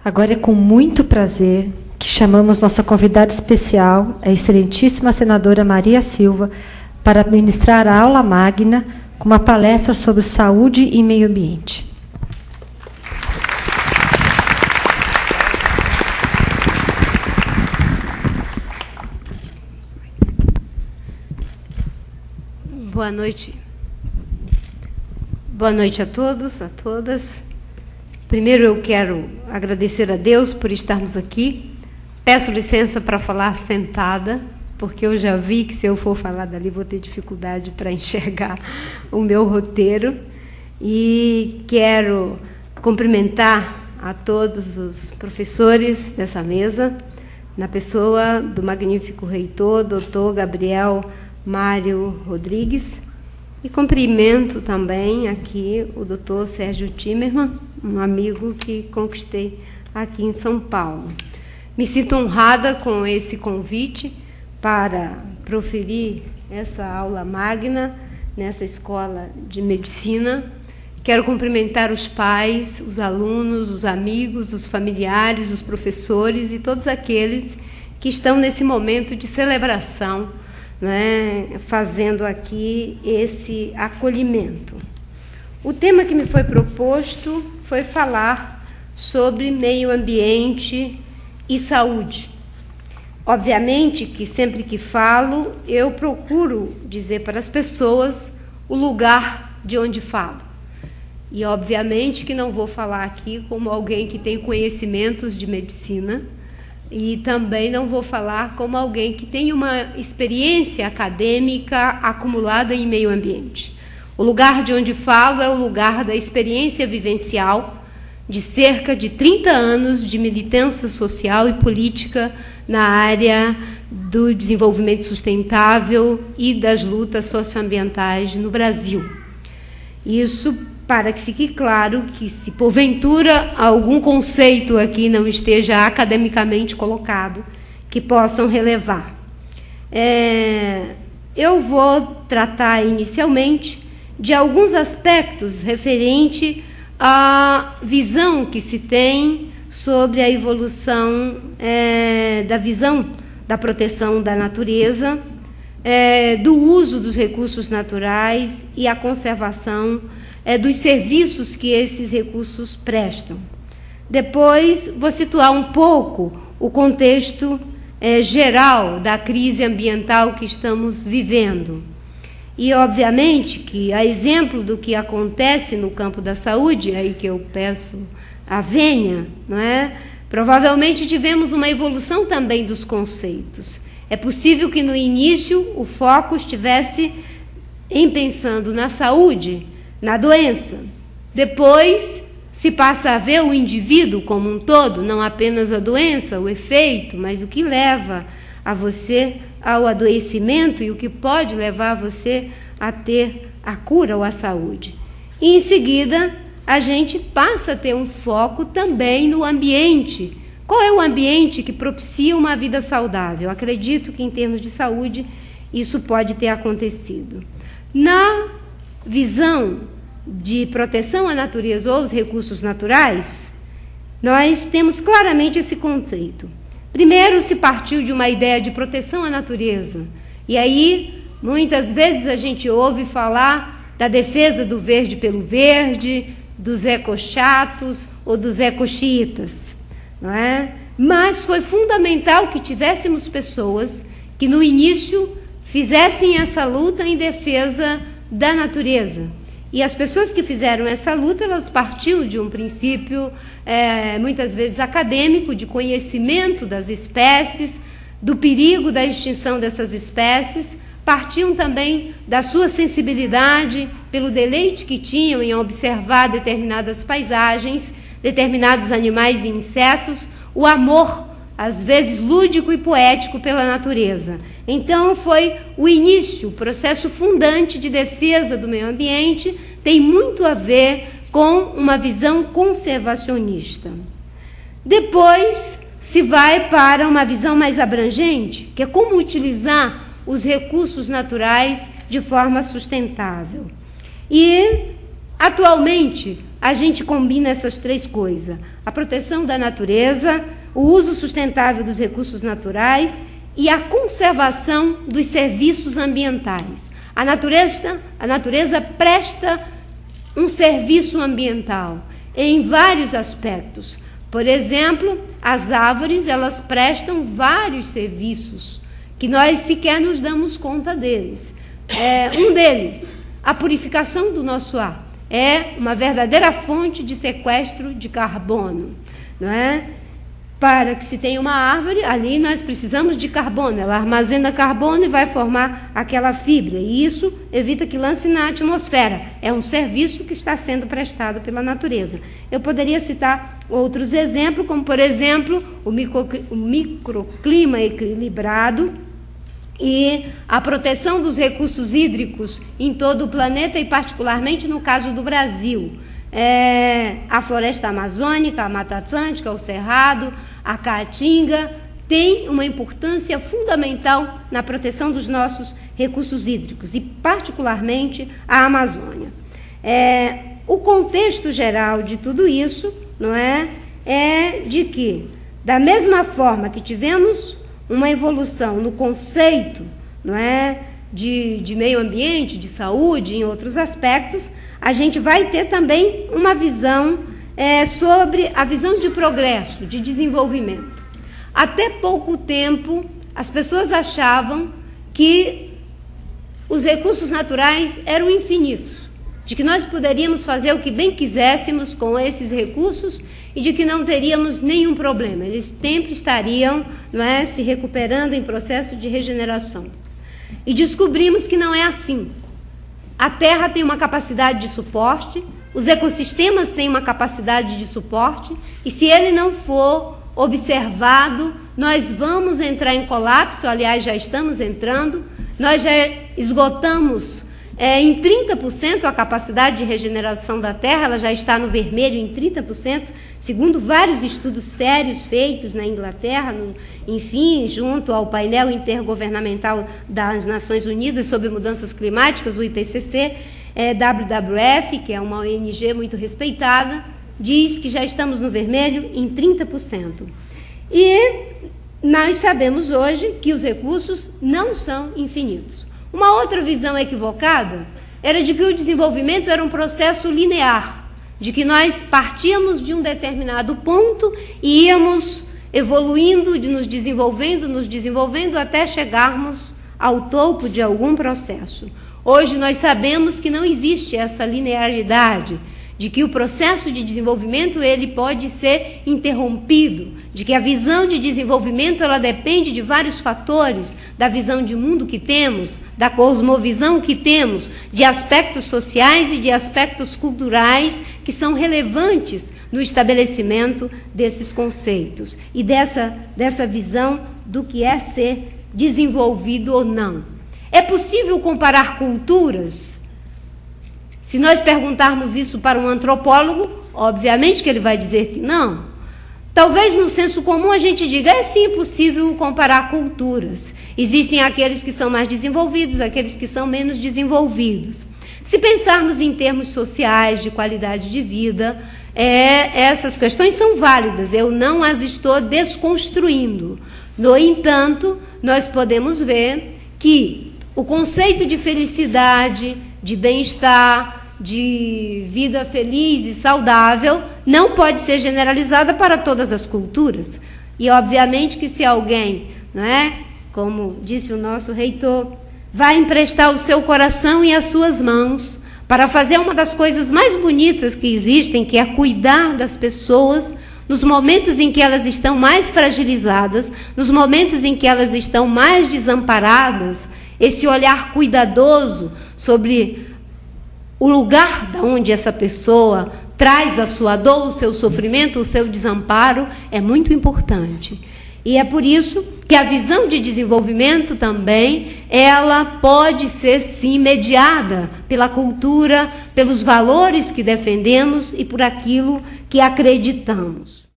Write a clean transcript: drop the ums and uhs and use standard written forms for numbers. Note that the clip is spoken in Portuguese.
Agora é com muito prazer que chamamos nossa convidada especial, a excelentíssima senadora Maria Silva, para ministrar a aula magna com uma palestra sobre saúde e meio ambiente. Boa noite. Boa noite a todos, a todas. Primeiro eu quero agradecer a Deus por estarmos aqui. Peço licença para falar sentada, porque eu já vi que se eu for falar dali vou ter dificuldade para enxergar o meu roteiro. E quero cumprimentar a todos os professores dessa mesa, na pessoa do magnífico reitor, doutor Gabriel Mário Rodrigues, e cumprimento também aqui o doutor Sérgio Timerman, um amigo que conquistei aqui em São Paulo. Me sinto honrada com esse convite para proferir essa aula magna nessa escola de medicina. Quero cumprimentar os pais, os alunos, os amigos, os familiares, os professores e todos aqueles que estão nesse momento de celebração, né, fazendo aqui esse acolhimento. O tema que me foi proposto foi falar sobre meio ambiente e saúde. Obviamente que sempre que falo, eu procuro dizer para as pessoas o lugar de onde falo. E obviamente que não vou falar aqui como alguém que tem conhecimentos de medicina, e também não vou falar como alguém que tem uma experiência acadêmica acumulada em meio ambiente. O lugar de onde falo é o lugar da experiência vivencial de cerca de 30 anos de militância social e política na área do desenvolvimento sustentável e das lutas socioambientais no Brasil. Isso para que fique claro que, se porventura algum conceito aqui não esteja academicamente colocado, que possam relevar. Eu vou tratar inicialmente de alguns aspectos referente à visão que se tem sobre a evolução da visão da proteção da natureza, do uso dos recursos naturais e a conservação dos serviços que esses recursos prestam. Depois, vou situar um pouco o contexto geral da crise ambiental que estamos vivendo. E, obviamente, que, a exemplo do que acontece no campo da saúde, aí que eu peço a vênia, não é? Provavelmente tivemos uma evolução também dos conceitos. É possível que, no início, o foco estivesse em pensando na saúde, na doença. Depois se passa a ver o indivíduo como um todo, não apenas a doença, o efeito, mas o que leva a você ao adoecimento e o que pode levar você a ter a cura ou a saúde. E, em seguida, a gente passa a ter um foco também no ambiente. Qual é o ambiente que propicia uma vida saudável? Acredito que, em termos de saúde, isso pode ter acontecido. Na visão de proteção à natureza ou aos recursos naturais, nós temos claramente esse conceito. Primeiro, se partiu de uma ideia de proteção à natureza. E aí, muitas vezes, a gente ouve falar da defesa do verde pelo verde, dos ecochatos ou dos ecochiitas, não é? Mas foi fundamental que tivéssemos pessoas que, no início, fizessem essa luta em defesa da natureza. E as pessoas que fizeram essa luta, elas partiam de um princípio, muitas vezes acadêmico, de conhecimento das espécies, do perigo da extinção dessas espécies, partiam também da sua sensibilidade, pelo deleite que tinham em observar determinadas paisagens, determinados animais e insetos, o amor, às vezes lúdico e poético, pela natureza. Então, foi o início, o processo fundante de defesa do meio ambiente, tem muito a ver com uma visão conservacionista. Depois, se vai para uma visão mais abrangente, que é como utilizar os recursos naturais de forma sustentável. E, atualmente, a gente combina essas três coisas: a proteção da natureza, o uso sustentável dos recursos naturais e a conservação dos serviços ambientais. A natureza presta um serviço ambiental em vários aspectos. Por exemplo, as árvores, elas prestam vários serviços que nós sequer nos damos conta deles. Um deles, a purificação do nosso ar. É uma verdadeira fonte de sequestro de carbono, não é? Para que se tenha uma árvore, ali nós precisamos de carbono. Ela armazena carbono e vai formar aquela fibra. E isso evita que lance na atmosfera. É um serviço que está sendo prestado pela natureza. Eu poderia citar outros exemplos, como, por exemplo, o microclima equilibrado e a proteção dos recursos hídricos em todo o planeta e, particularmente, no caso do Brasil. A floresta amazônica, a Mata Atlântica, o Cerrado, a Caatinga, tem uma importância fundamental na proteção dos nossos recursos hídricos e, particularmente, a Amazônia. O contexto geral de tudo isso, não é de que, da mesma forma que tivemos uma evolução no conceito, não é, de meio ambiente, de saúde, em outros aspectos, a gente vai ter também uma visão sobre a visão de progresso, de desenvolvimento. Até pouco tempo, as pessoas achavam que os recursos naturais eram infinitos, de que nós poderíamos fazer o que bem quiséssemos com esses recursos e de que não teríamos nenhum problema. Eles sempre estariam, não é, se recuperando em processo de regeneração. E descobrimos que não é assim. A Terra tem uma capacidade de suporte, os ecossistemas têm uma capacidade de suporte, e se ele não for observado, nós vamos entrar em colapso. Aliás, já estamos entrando. Nós já esgotamos em 30% a capacidade de regeneração da Terra, ela já está no vermelho em 30%, segundo vários estudos sérios feitos na Inglaterra, enfim, junto ao painel intergovernamental das Nações Unidas sobre Mudanças Climáticas, o IPCC, WWF, que é uma ONG muito respeitada, diz que já estamos no vermelho em 30%. E nós sabemos hoje que os recursos não são infinitos. Uma outra visão equivocada era de que o desenvolvimento era um processo linear, de que nós partíamos de um determinado ponto e íamos evoluindo, nos desenvolvendo até chegarmos ao topo de algum processo. Hoje nós sabemos que não existe essa linearidade, de que o processo de desenvolvimento ele pode ser interrompido, de que a visão de desenvolvimento ela depende de vários fatores, da visão de mundo que temos, da cosmovisão que temos, de aspectos sociais e de aspectos culturais que são relevantes no estabelecimento desses conceitos e dessa visão do que é ser desenvolvido ou não. É possível comparar culturas? Se nós perguntarmos isso para um antropólogo, obviamente que ele vai dizer que não. Talvez no senso comum a gente diga, é sim possível comparar culturas. Existem aqueles que são mais desenvolvidos, aqueles que são menos desenvolvidos. Se pensarmos em termos sociais, de qualidade de vida, essas questões são válidas, eu não as estou desconstruindo. No entanto, nós podemos ver que o conceito de felicidade, de bem-estar, de vida feliz e saudável, não pode ser generalizada para todas as culturas. E, obviamente, que se alguém, não é, como disse o nosso reitor, vai emprestar o seu coração e as suas mãos para fazer uma das coisas mais bonitas que existem, que é cuidar das pessoas nos momentos em que elas estão mais fragilizadas, nos momentos em que elas estão mais desamparadas, esse olhar cuidadoso sobre o lugar de onde essa pessoa traz a sua dor, o seu sofrimento, o seu desamparo, é muito importante. E é por isso que a visão de desenvolvimento também, ela pode ser, sim, mediada pela cultura, pelos valores que defendemos e por aquilo que acreditamos.